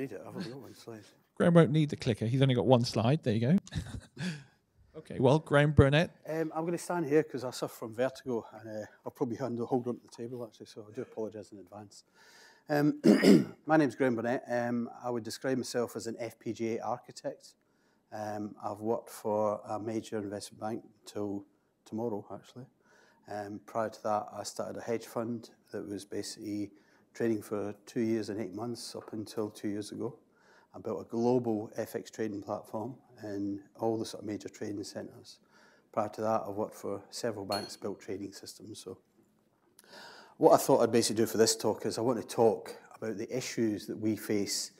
Need it, I've only got one slide. Graeme won't need the clicker. He's only got one slide. There you go. Okay, well, Graeme Burnett. I'm going to stand here because I suffer from vertigo, and I'll probably hold on to the table, actually, so I do apologise in advance. My name's Graeme Burnett. I would describe myself as an FPGA architect. I've worked for a major investment bank until tomorrow, actually. Prior to that, I started a hedge fund that was basically trading for 2 years and 8 months up until 2 years ago. I built a global FX trading platform in all the sort of major trading centres. Prior to that, I've worked for several banks, built trading systems. So what I thought I'd basically do for this talk is I want to talk about the issues that we face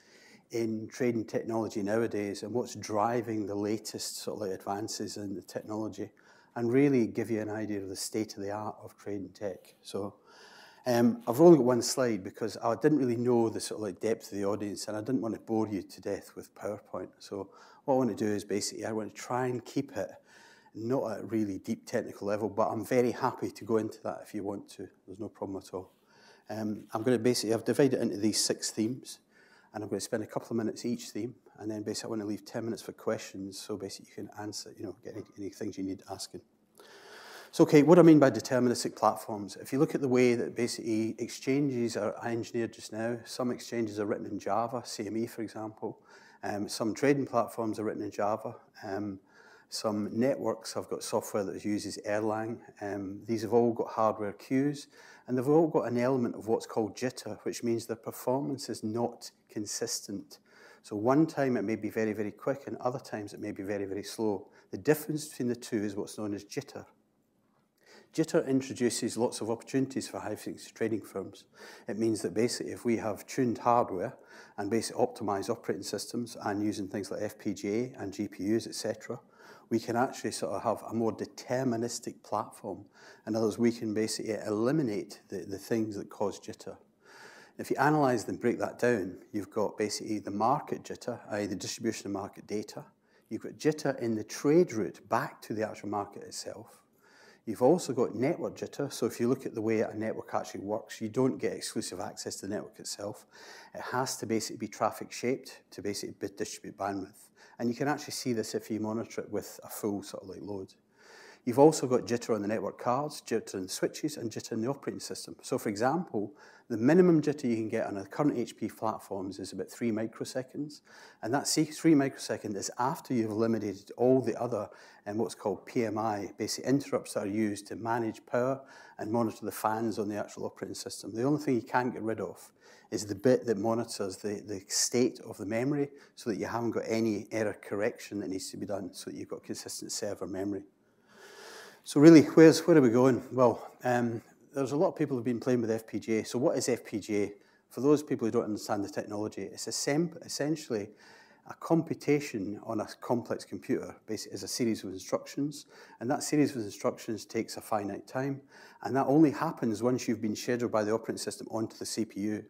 in trading technology nowadays and what's driving the latest sort of like advances in the technology, and really give you an idea of the state of the art of trading tech. So I've only got one slide because I didn't really know the sort of like depth of the audience, and I didn't want to bore you to death with PowerPoint. So what I want to do is basically I want to try and keep it not at a really deep technical level, but I'm very happy to go into that if you want to. There's no problem at all. I'm going to basically, I've divided it into these 6 themes, and I'm going to spend a couple of minutes each theme, and then basically I want to leave 10 minutes for questions, so basically you can answer, get any things you need asking. So, okay, what do I mean by deterministic platforms? If you look at the way that basically exchanges are engineered just now, some exchanges are written in Java, CME for example. Some trading platforms are written in Java. Some networks have got software that uses Erlang. These have all got hardware queues, and they've all got an element of what's called jitter, which means their performance is not consistent. So one time it may be very, very quick, and other times it may be very, very slow. The difference between the two is what's known as jitter. Jitter introduces lots of opportunities for high-frequency trading firms. It means that basically if we have tuned hardware and basically optimized operating systems and using things like FPGA and GPUs, etc., we can actually sort of have a more deterministic platform. In other words, we can basically eliminate the things that cause jitter. If you analyze and break that down, you've got basically the market jitter, i.e. the distribution of market data. You've got jitter in the trade route back to the actual market itself. You've also got network jitter. So if you look at the way a network actually works, you don't get exclusive access to the network itself. It has to basically be traffic shaped to basically distribute bandwidth. And you can actually see this if you monitor it with a full sort of like load. You've also got jitter on the network cards, jitter in the switches, and jitter in the operating system. So for example, the minimum jitter you can get on a current HP platforms is about 3 microseconds. And that 3 microseconds is after you've eliminated all the other what's called PMI, basic interrupts that are used to manage power and monitor the fans on the actual operating system. The only thing you can't get rid of is the bit that monitors the state of the memory so that you haven't got any error correction that needs to be done so that you've got consistent server memory. So really, where are we going? Well, there's a lot of people who've been playing with FPGA. So what is FPGA? For those people who don't understand the technology, it's essentially a computation on a complex computer. Basically, is a series of instructions, and that series of instructions takes a finite time, and that only happens once you've been scheduled by the operating system onto the CPU.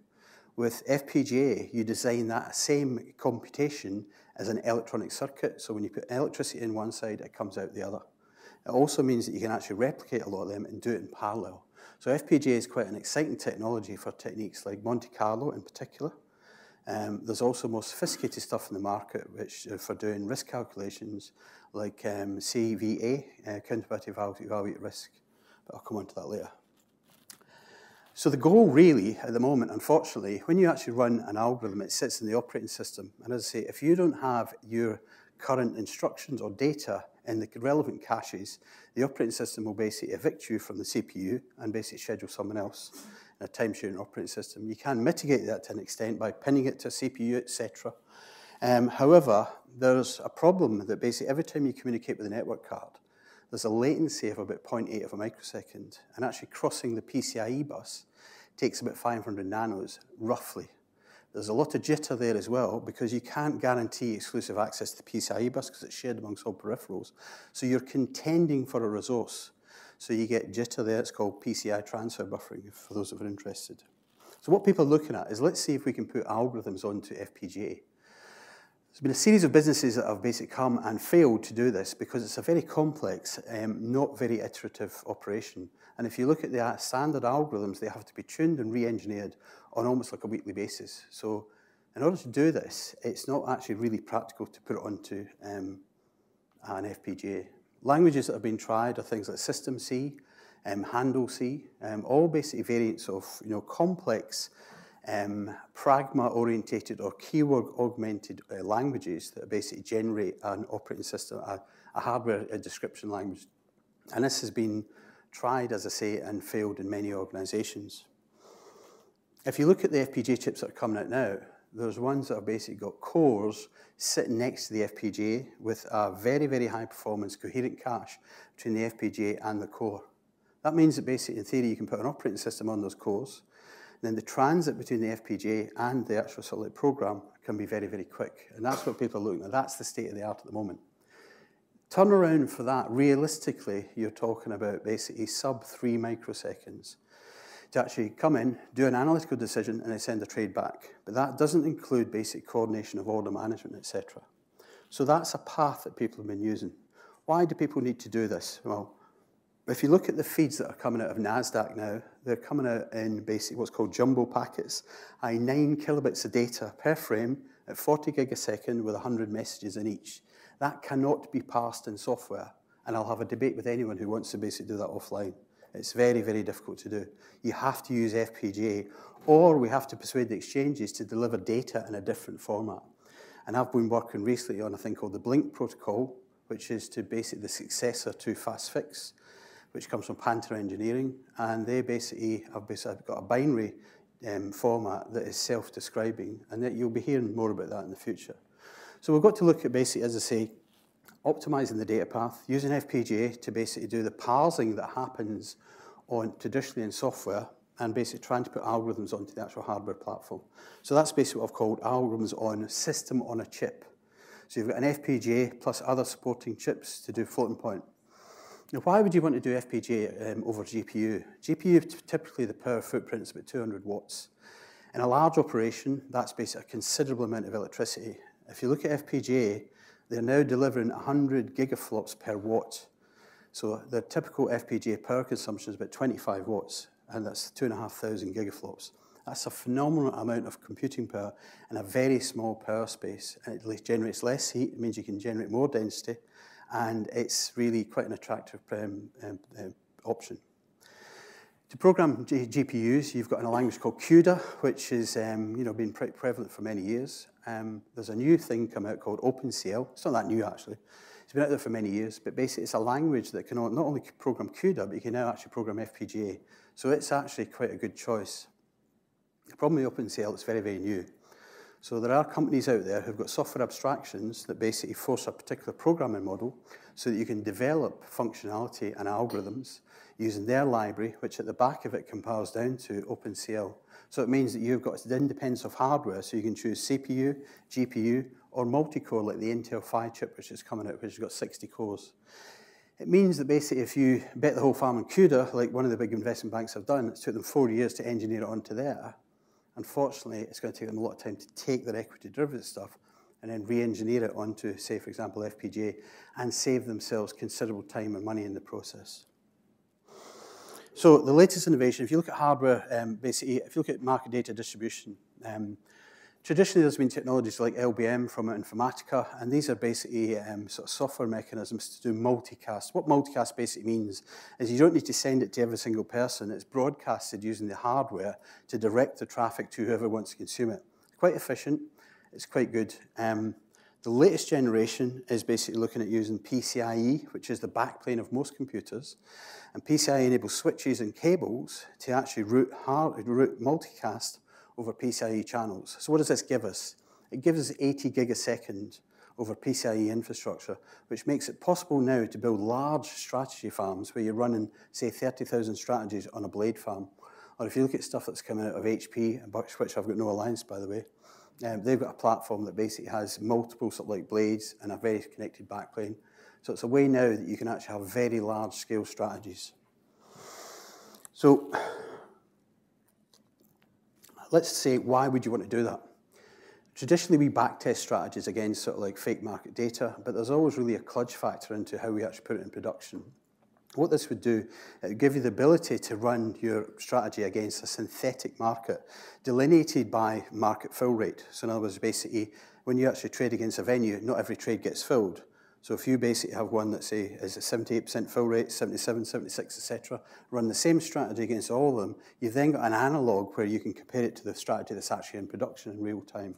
With FPGA, you design that same computation as an electronic circuit, so when you put electricity in one side, it comes out the other. It also means that you can actually replicate a lot of them and do it in parallel. So FPGA is quite an exciting technology for techniques like Monte Carlo in particular. There's also more sophisticated stuff in the market which for doing risk calculations like CVA, counterparty value at risk. But I'll come on to that later. So the goal really at the moment, unfortunately, when you actually run an algorithm, it sits in the operating system. And as I say, if you don't have your current instructions or data in the relevant caches, the operating system will basically evict you from the CPU and basically schedule someone else in a time-sharing operating system. You can mitigate that to an extent by pinning it to a CPU, etc. However, there's a problem that basically every time you communicate with a network card, there's a latency of about 0.8 of a microsecond, and actually crossing the PCIe bus takes about 500 nanos, roughly. There's a lot of jitter there as well because you can't guarantee exclusive access to the PCIe bus because it's shared amongst all peripherals. So you're contending for a resource. So you get jitter there. It's called PCI transfer buffering for those that are interested. So what people are looking at is let's see if we can put algorithms onto FPGA. There's been a series of businesses that have basically come and failed to do this because it's a very complex, not very iterative operation. And if you look at the standard algorithms, they have to be tuned and re-engineered on almost like a weekly basis. So In order to do this, it's not actually really practical to put it onto an FPGA. Languages that have been tried are things like System C, Handle C, all basically variants of complex pragma-orientated or keyword-augmented languages that basically generate an operating system, a hardware description language. And this has been tried, as I say, and failed in many organizations. If you look at the FPGA chips that are coming out now, there's ones that have basically got cores sitting next to the FPGA with a very, very high performance coherent cache between the FPGA and the core. That means that basically, in theory, you can put an operating system on those cores, and then the transit between the FPGA and the actual sort of program can be very, very quick. And that's what people are looking at. That's the state of the art at the moment. Turnaround for that, realistically, you're talking about basically sub 3 microseconds to actually come in, do an analytical decision, and then send a trade back. But that doesn't include basic coordination of order management, etc. So that's a path that people have been using. Why do people need to do this? Well, if you look at the feeds that are coming out of NASDAQ now, they're coming out in basically what's called jumbo packets, i.e. 9 kilobits of data per frame at 40 gig a second with 100 messages in each. That cannot be parsed in software, and I'll have a debate with anyone who wants to basically do that offline. It's very, very difficult to do. You have to use FPGA, or we have to persuade the exchanges to deliver data in a different format. And I've been working recently on a thing called the Blink protocol, which is to basically the successor to FastFix, which comes from Panther Engineering, and they basically have got a binary format that is self-describing, and that you'll be hearing more about that in the future. So we've got to look at basically, as I say, optimizing the data path, using FPGA to basically do the parsing that happens traditionally in software, and basically trying to put algorithms onto the actual hardware platform. So that's basically what I've called algorithms on system on a chip. So you've got an FPGA plus other supporting chips to do floating point. Now, why would you want to do FPGA over GPU? GPU, typically the power footprint is about 200 watts. In a large operation, that's basically a considerable amount of electricity. If you look at FPGA, they're now delivering 100 gigaflops per watt. So the typical FPGA power consumption is about 25 watts, and that's 2,500 gigaflops. That's a phenomenal amount of computing power in a very small power space, and it generates less heat. It means you can generate more density, and it's really quite an attractive option. To program GPUs, you've got a language called CUDA, which has been pretty prevalent for many years. There's a new thing come out called OpenCL. It's not that new, actually. It's been out there for many years, but basically it's a language that can not only program CUDA, but you can now actually program FPGA. So it's actually quite a good choice. The problem with OpenCL, it's very, very new. So there are companies out there who've got software abstractions that basically force a particular programming model so that you can develop functionality and algorithms using their library, which at the back of it compiles down to OpenCL. So it means that you've got the independence of hardware, so you can choose CPU, GPU, or multi-core like the Intel 5 chip, which is coming out, which has got 60 cores. It means that basically if you bet the whole farm on CUDA, like one of the big investment banks have done, it took them 4 years to engineer it onto there. Unfortunately, it's going to take them a lot of time to take their equity derivative stuff and then re-engineer it onto, say, for example, FPGA, and save themselves considerable time and money in the process. So the latest innovation, if you look at hardware, basically, if you look at market data distribution, traditionally there's been technologies like LBM from Informatica, and these are basically sort of software mechanisms to do multicast. What multicast basically means is you don't need to send it to every single person. It's broadcasted using the hardware to direct the traffic to whoever wants to consume it. It's quite efficient. It's quite good. The latest generation is basically looking at using PCIe, which is the backplane of most computers. And PCIe enables switches and cables to actually route multicast over PCIe channels. So what does this give us? It gives us 80 gig a second over PCIe infrastructure, which makes it possible now to build large strategy farms where you're running, say, 30,000 strategies on a blade farm. Or if you look at stuff that's coming out of HP, which I've got no alliance, by the way, they've got a platform that basically has multiple sort of like blades and a very connected backplane. So it's a way now that you can actually have very large scale strategies. So let's say, why would you want to do that? Traditionally, we backtest strategies against sort of like fake market data, but there's always really a kludge factor into how we actually put it in production. What this would do, it would give you the ability to run your strategy against a synthetic market delineated by market fill rate. So in other words, basically, when you actually trade against a venue, not every trade gets filled. So if you basically have one that, say, is a 78% fill rate, 77, 76, etc., run the same strategy against all of them, you've then got an analog where you can compare it to the strategy that's actually in production in real time.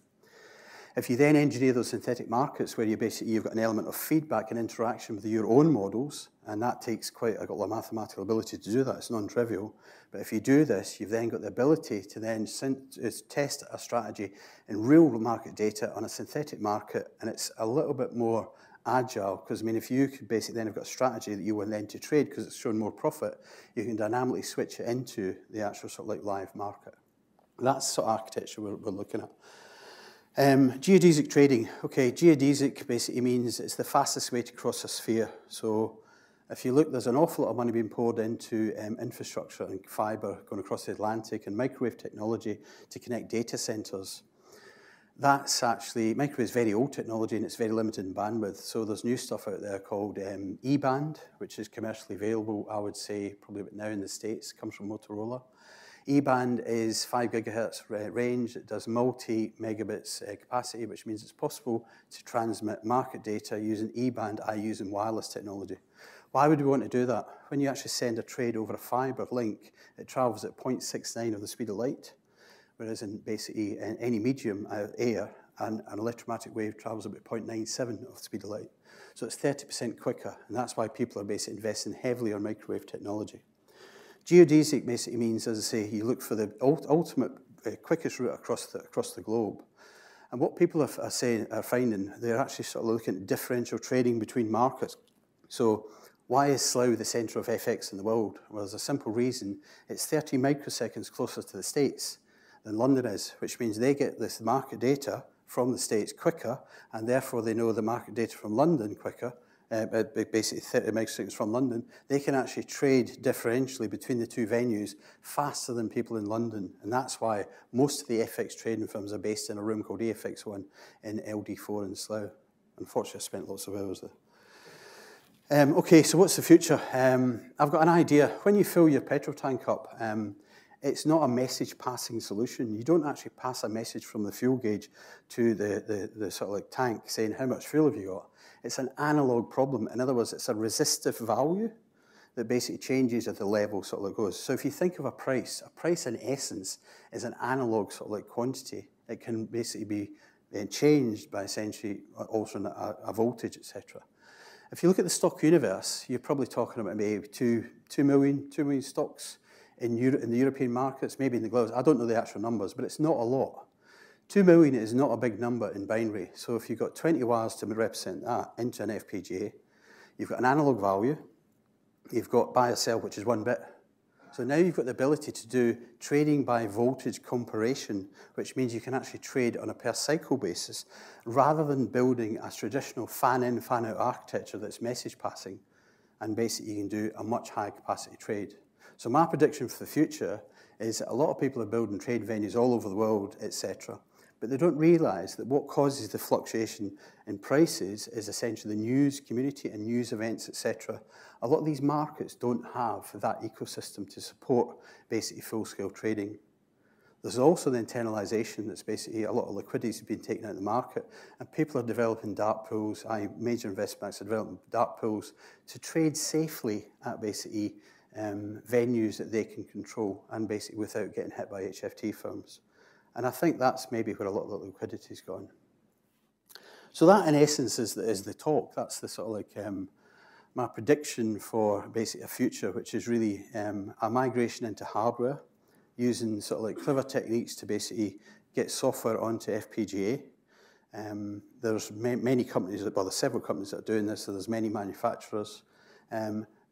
If you then engineer those synthetic markets where you've got an element of feedback and interaction with your own models, and that takes quite a lot of mathematical ability to do that, it's non-trivial, but if you do this, you've then got the ability to then test a strategy in real market data on a synthetic market, and it's a little bit more agile, because I mean, if you could basically then have got a strategy that you want then to trade because it's shown more profit, you can dynamically switch it into the actual sort of like live market. That's the sort of architecture we're looking at. Geodesic trading. Okay, geodesic basically means it's the fastest way to cross a sphere. So if you look, there's an awful lot of money being poured into infrastructure and fiber going across the Atlantic and microwave technology to connect data centers. That's actually, microwave is very old technology and it's very limited in bandwidth. So there's new stuff out there called E-band, which is commercially available, I would say, probably about now in the States, comes from Motorola. E-band is 5 gigahertz range. It does multi-megabits capacity, which means it's possible to transmit market data using E-band, using wireless technology. Why would we want to do that? When you actually send a trade over a fiber link, it travels at 0.69 of the speed of light, whereas in basically in any medium air, an electromagnetic wave travels about 0.97 of the speed of light. So it's 30% quicker, and that's why people are basically investing heavily on microwave technology. Geodesic basically means, as I say, you look for the ultimate quickest route across the globe. And what people are finding, they're actually sort of looking at differential trading between markets. So why is Slough the centre of FX in the world? Well, there's a simple reason. It's 30 microseconds closer to the States than London is, which means they get this market data from the States quicker, and therefore they know the market data from London quicker, basically 30 microseconds from London. They can actually trade differentially between the two venues faster than people in London. And that's why most of the FX trading firms are based in a room called EFX1 in LD4 in Slough. Unfortunately, I spent lots of hours there. Okay, so what's the future? I've got an idea. When you fill your petrol tank up, it's not a message passing solution. You don't actually pass a message from the fuel gauge to the sort of like tank saying how much fuel have you got. It's an analog problem. In other words, it's a resistive value that basically changes at the level sort of like goes. So if you think of a price in essence is an analog sort of like quantity. It can basically be changed by essentially altering a voltage, etc. If you look at the stock universe, you're probably talking about maybe 2 million stocks in the European markets, maybe in the gloves. I don't know the actual numbers, but it's not a lot. 2 million is not a big number in binary. So if you've got 20 wires to represent that into an FPGA, you've got an analog value, you've got buy or sell, which is 1 bit. So now you've got the ability to do trading by voltage comparation, which means you can actually trade on a per cycle basis, rather than building a traditional fan-in, fan-out architecture that's message passing, and basically you can do a much higher capacity trade. So my prediction for the future is that a lot of people are building trade venues all over the world, etc., but they don't realize that what causes the fluctuation in prices is essentially the news community and news events, etc. A lot of these markets don't have that ecosystem to support basically full-scale trading. There's also the internalization that's basically a lot of liquidity has been taken out of the market, and people are developing dark pools, major investment banks are developing dark pools to trade safely at basically venues that they can control and basically without getting hit by HFT firms. And I think that's maybe where a lot of the liquidity's gone. So that, in essence, is the talk. That's the sort of like my prediction for basically a future, which is really a migration into hardware, using sort of like clever techniques to basically get software onto FPGA. There's many companies, well, there's several companies that are doing this, so there's many manufacturers.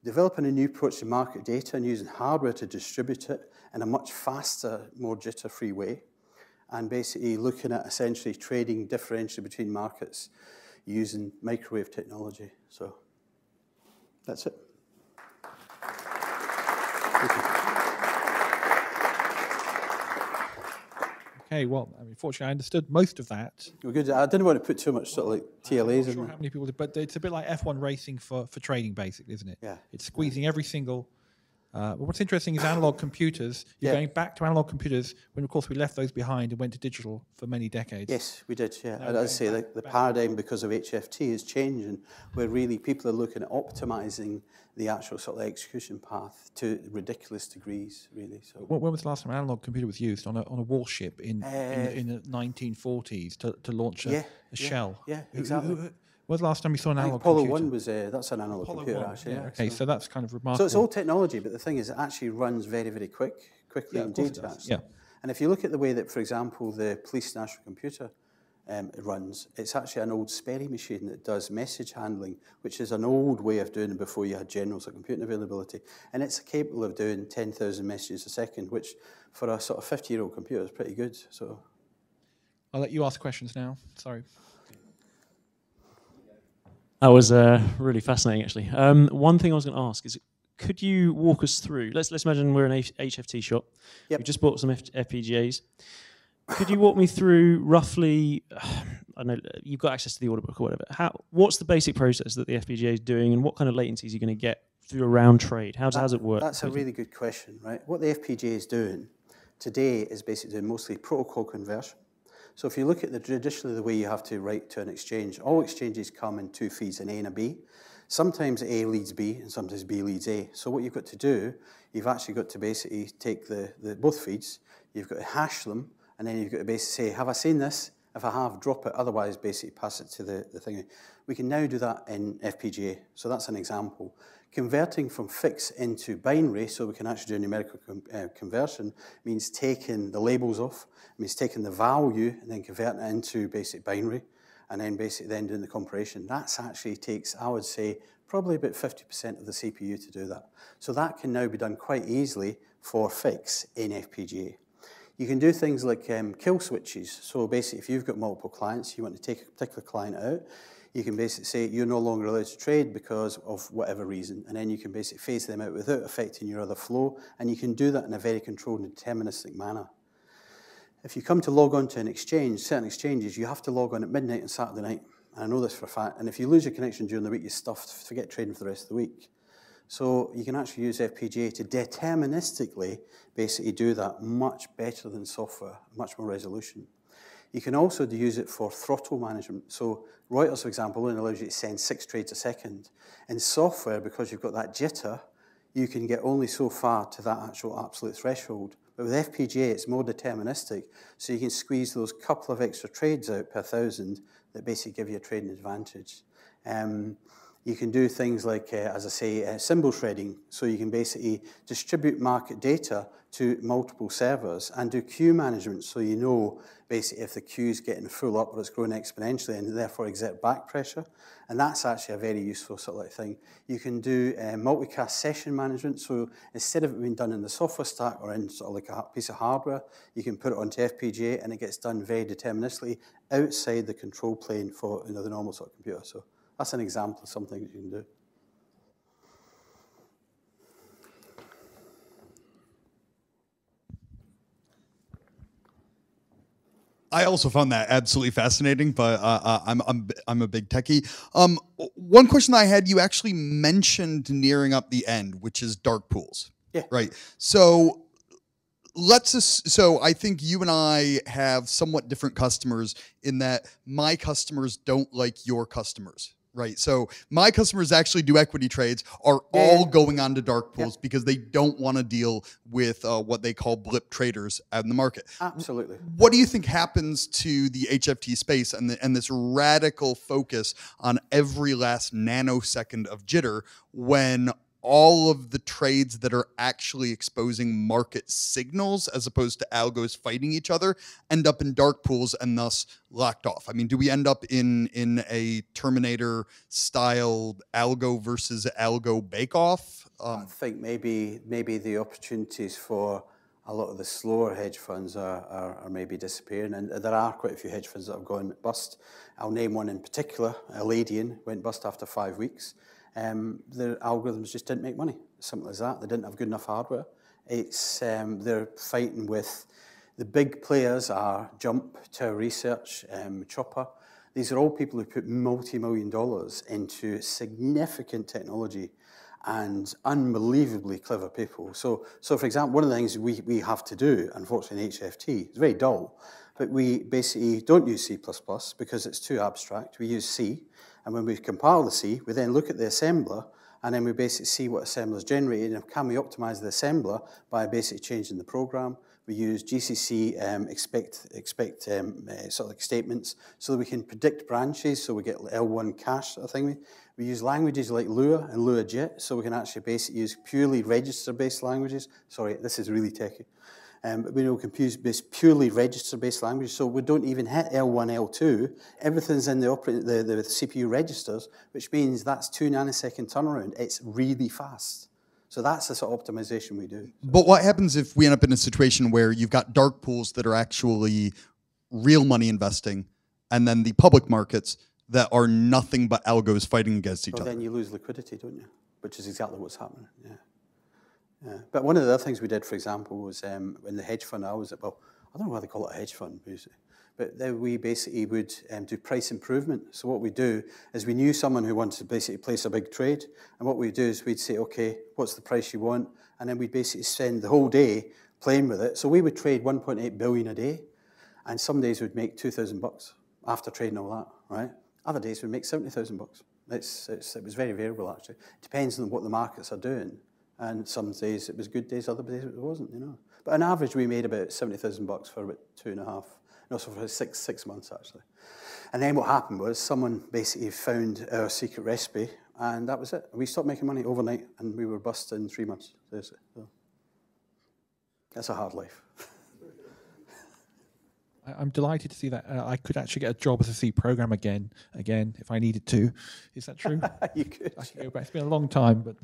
Developing a new approach to market data and using hardware to distribute it in a much faster, more jitter-free way. And basically looking at essentially trading differentially between markets using microwave technology. So that's it. Thank you. Okay, well, I mean, fortunately, I understood most of that. Well, good. I didn't want to put too much sort of like TLAs I'm in not sure there. how many people did, but it's a bit like F1 racing for trading, basically, isn't it? Yeah. It's squeezing every single. But what's interesting is analog computers. You're going back to analog computers when, of course, we left those behind and went to digital for many decades. Yes, we did, yeah. Now And I'd say the paradigm, because of HFT, is changing, where really people are looking at optimizing the actual sort of execution path to ridiculous degrees, really. So when was the last time an analog computer was used on a warship in the 1940s to launch a shell? Yeah, exactly. When was the last time you saw an analog Apollo computer? 1 was, that's an analog computer, actually. Yeah, okay, so that's kind of So remarkable. it's old technology, but the thing is, it actually runs very, very quickly indeed. Yeah. And if you look at the way that, for example, the police national computer runs, it's actually an old Sperry machine that does message handling, which is an old way of doing it before you had general sort of computing availability. And it's capable of doing 10,000 messages a second, which for a sort of 50-year-old computer is pretty good. So I'll let you ask questions now. Sorry. That was really fascinating, actually. One thing I was going to ask is, could you walk us through? Let's imagine we're an HFT shop. Yep. We just bought some FPGAs. Could you walk me through roughly? I know you've got access to the order book or whatever. What's the basic process that the FPGA is doing, and what kind of latencies are you going to get through a round trade? How does it work? That's a really good question, right? What the FPGA is doing today is basically doing mostly protocol conversion. So if you look at traditionally the way you have to write to an exchange, all exchanges come in two feeds, an A and a B. Sometimes A leads B and sometimes B leads A. So what you've got to do, you've actually got to basically take both feeds, you've got to hash them, and then you've got to basically say, have I seen this? If I have, drop it. Otherwise, basically pass it to the thing. We can now do that in FPGA. So that's an example. Converting from fixed into binary, so we can actually do numerical conversion, means taking the labels off, means taking the value and then converting it into basic binary, and then basically then doing the comparison. That actually takes, I would say, probably about 50% of the CPU to do that. So that can now be done quite easily for fix in FPGA. You can do things like kill switches. So basically, if you've got multiple clients, you want to take a particular client out, you can basically say you're no longer allowed to trade because of whatever reason, and then you can basically phase them out without affecting your other flow, and you can do that in a very controlled and deterministic manner. If you come to log on to an exchange, certain exchanges, you have to log on at midnight on Saturday night, and I know this for a fact, and if you lose your connection during the week, you're stuffed, forget trading for the rest of the week. So you can actually use FPGA to deterministically basically do that much better than software, much more resolution. You can also use it for throttle management. So Reuters, for example, only allows you to send 6 trades a second. In software, because you've got that jitter, you can get only so far to that actual absolute threshold. But with FPGA, it's more deterministic, so you can squeeze those couple of extra trades out per 1,000 that basically give you a trading advantage. You can do things like, as I say, symbol shredding. So you can basically distribute market data to multiple servers and do queue management, so you know basically if the queue's getting full up or it's growing exponentially and therefore exert back pressure. And that's actually a very useful sort of like thing. You can do multicast session management. So instead of it being done in the software stack or in sort of like a piece of hardware, you can put it onto FPGA and it gets done very deterministically outside the control plane for the normal sort of computer. So that's an example of something that you can do. I also found that absolutely fascinating, but I'm a big techie. One question I had, you actually mentioned nearing up the end, which is dark pools. Yeah. Right. So so I think you and I have somewhat different customers in that my customers don't like your customers. Right. So my customers actually do equity trades are all going on to dark pools because they don't want to deal with what they call blip traders out in the market. Absolutely. What do you think happens to the HFT space and this radical focus on every last nanosecond of jitter when all of the trades that are actually exposing market signals as opposed to algos fighting each other end up in dark pools and thus locked off? I mean, do we end up in a Terminator style algo versus algo bake-off? I think maybe the opportunities for a lot of the slower hedge funds are maybe disappearing, and there are quite a few hedge funds that have gone bust. I'll name one in particular. Aladian went bust after 5 weeks. Their algorithms just didn't make money. Simple as that. They didn't have good enough hardware. They're fighting with The big players are Jump, Tower Research, Chopper. These are all people who put multi-million dollars into significant technology and unbelievably clever people. So for example, one of the things we have to do, unfortunately, in HFT, it's very dull, but we basically don't use C++ because it's too abstract. We use C, and when we compile the C, we then look at the assembler, and then we basically see what assembler's generated, and can we optimize the assembler by basically changing the program. We use GCC expect sort of like statements so that we can predict branches, so we get L1 cache sort of thing. We use languages like Lua and LuaJIT, so we can actually basically use purely register-based languages. Sorry, this is really techy. But we can use purely register-based languages, so we don't even hit L1, L2. Everything's in the CPU registers, which means that's 2 nanosecond turnaround. It's really fast. So that's the sort of optimization we do. But what happens if we end up in a situation where you've got dark pools that are actually real money investing, and then the public markets that are nothing but algos fighting against each other? Then you lose liquidity, don't you? Which is exactly what's happening, yeah. But one of the other things we did, for example, was in the hedge fund, I don't know why they call it a hedge fund, but then we basically would do price improvement. So what we do is we knew someone who wanted to basically place a big trade, and what we'd do is we'd say, okay, what's the price you want? And then we'd basically spend the whole day playing with it. So we would trade 1.8 billion a day, and some days we'd make $2,000 after trading all that, right? Other days we'd make $70,000. It was very variable, actually. It depends on what the markets are doing. And some days it was good days, other days it wasn't, you know. But on average, we made about $70,000 for about 2.5, no, so for six months, actually. And then what happened was someone basically found our secret recipe, and that was it. We stopped making money overnight, and we were bust in 3 months. So that's a hard life. I'm delighted to see that I could actually get a job as a C programmer again, if I needed to. Is that true? You could. I could go back. It's been a long time, but...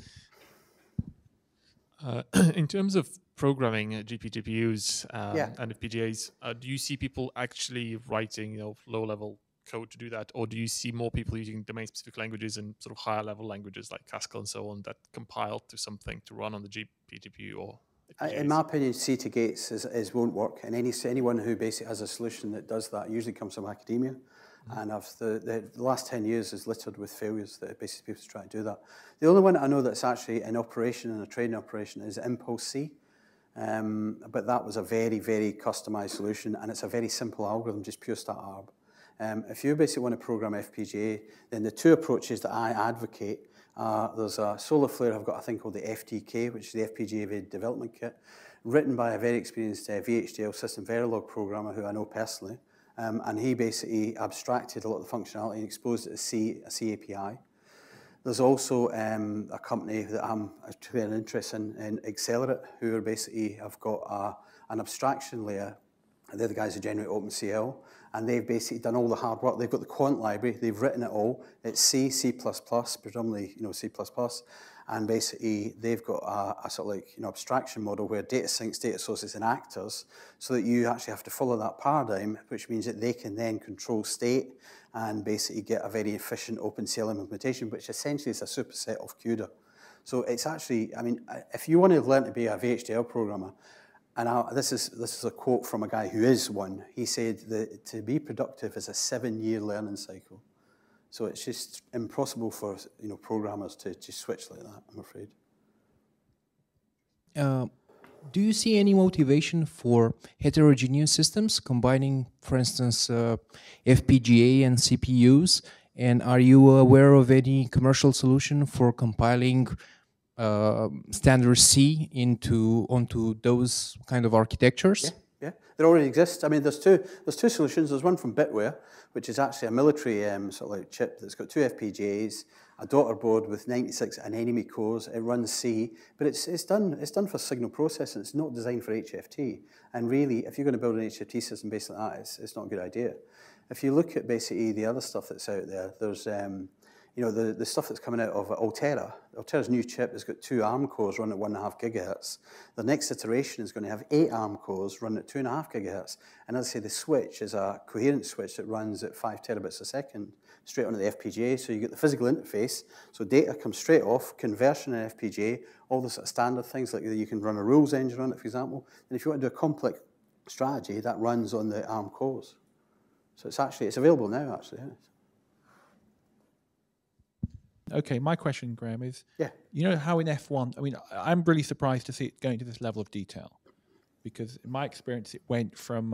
In terms of programming GPUs and FPGAs, do you see people actually writing low-level code to do that, or do you see more people using domain-specific languages and sort of higher-level languages like Haskell and so on that compile to something to run on the GPU or FPGAs? In my opinion, C to gates won't work, and anyone who basically has a solution that does that usually comes from academia. And the last 10 years is littered with failures that basically people try to do that. The only one I know that's actually in operation, in a trading operation, is Impulse C. But that was a very, very customized solution, and it's a very simple algorithm, just pure stat arb. If you basically want to program FPGA, then the two approaches that I advocate are, there's a Solarflare, I've got a thing called the FTK, which is the FPGA Development Kit, written by a very experienced VHDL system Verilog programmer who I know personally. And he basically abstracted a lot of the functionality and exposed it to a C API. There's also a company that I'm particularly interested in Accelerate, who are basically have got an abstraction layer. They're the guys who generate OpenCL, and they've basically done all the hard work. They've got the quant library, they've written it all. It's C, C++, predominantly C++. And basically, they've got a sort of like abstraction model where data sinks, data sources, and actors, so that you actually have to follow that paradigm, which means that they can then control state and basically get a very efficient OpenCL implementation, which essentially is a superset of CUDA. So it's actually, I mean, if you want to learn to be a VHDL programmer, and this is a quote from a guy who is one. He said that to be productive is a 7-year learning cycle. So it's just impossible for programmers to just switch like that, I'm afraid. Do you see any motivation for heterogeneous systems, combining, for instance, FPGA and CPUs? And are you aware of any commercial solution for compiling standard C onto those kind of architectures? Yeah, there already exists. I mean, there's two solutions. There's one from Bitware, which is actually a military sort of like chip that's got 2 FPGAs, a daughter board with 96 anemone cores. It runs C, but it's done for signal processing. It's not designed for HFT. And really, if you're going to build an HFT system based on that, it's not a good idea. If you look at basically the other stuff that's out there, there's the stuff that's coming out of Altera. Altera's new chip has got 2 ARM cores running at 1.5 gigahertz. The next iteration is going to have 8 ARM cores running at 2.5 gigahertz. And as I say, the switch is a coherent switch that runs at 5 terabits a second straight onto the FPGA. So you get the physical interface. So data comes straight off, conversion in FPGA, all the sort of standard things like you can run a rules engine on it, for example. And if you want to do a strategy that runs on the ARM cores. So it's available now, actually. Isn't it? Okay, my question, Graeme, is Yeah. you know how in F1, I mean, I'm really surprised to see it going to this level of detail, because in my experience, it went from,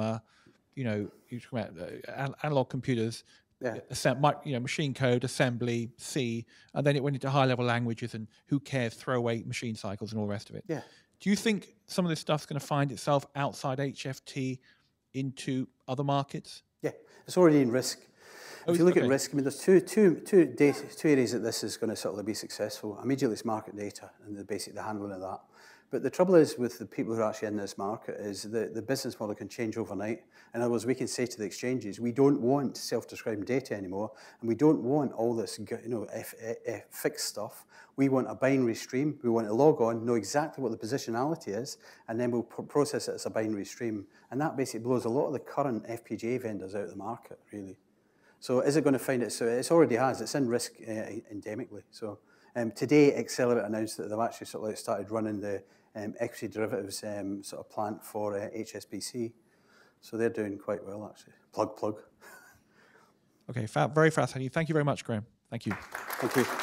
you know, you talk about analog computers, Yeah. machine code, assembly, C, and then it went into high-level languages and who cares, throwaway machine cycles and all the rest of it. Yeah. Do you think some of this stuff's going to find itself outside HFT into other markets? Yeah, it's already in risk. If you look at risk, I mean, there's two areas that this is going to sort of be successful. Immediately, it's market data and the handling of that. But the trouble is with the people who are actually in this market is the business model can change overnight. In other words, we can say to the exchanges, we don't want self-described data anymore, and we don't want all this, fixed stuff. We want a binary stream. We want to log on, know exactly what the positionality is, and then we'll process it as a binary stream. And that basically blows a lot of the current FPGA vendors out of the market, really. So is it going to find it? So it already has. It's in risk endemically. So today, Accelerate announced that they've actually sort of like started running the equity derivatives sort of plant for HSBC. So they're doing quite well, actually. Plug. Okay, very fascinating. Thank you very much, Graeme. Thank you. Thank you.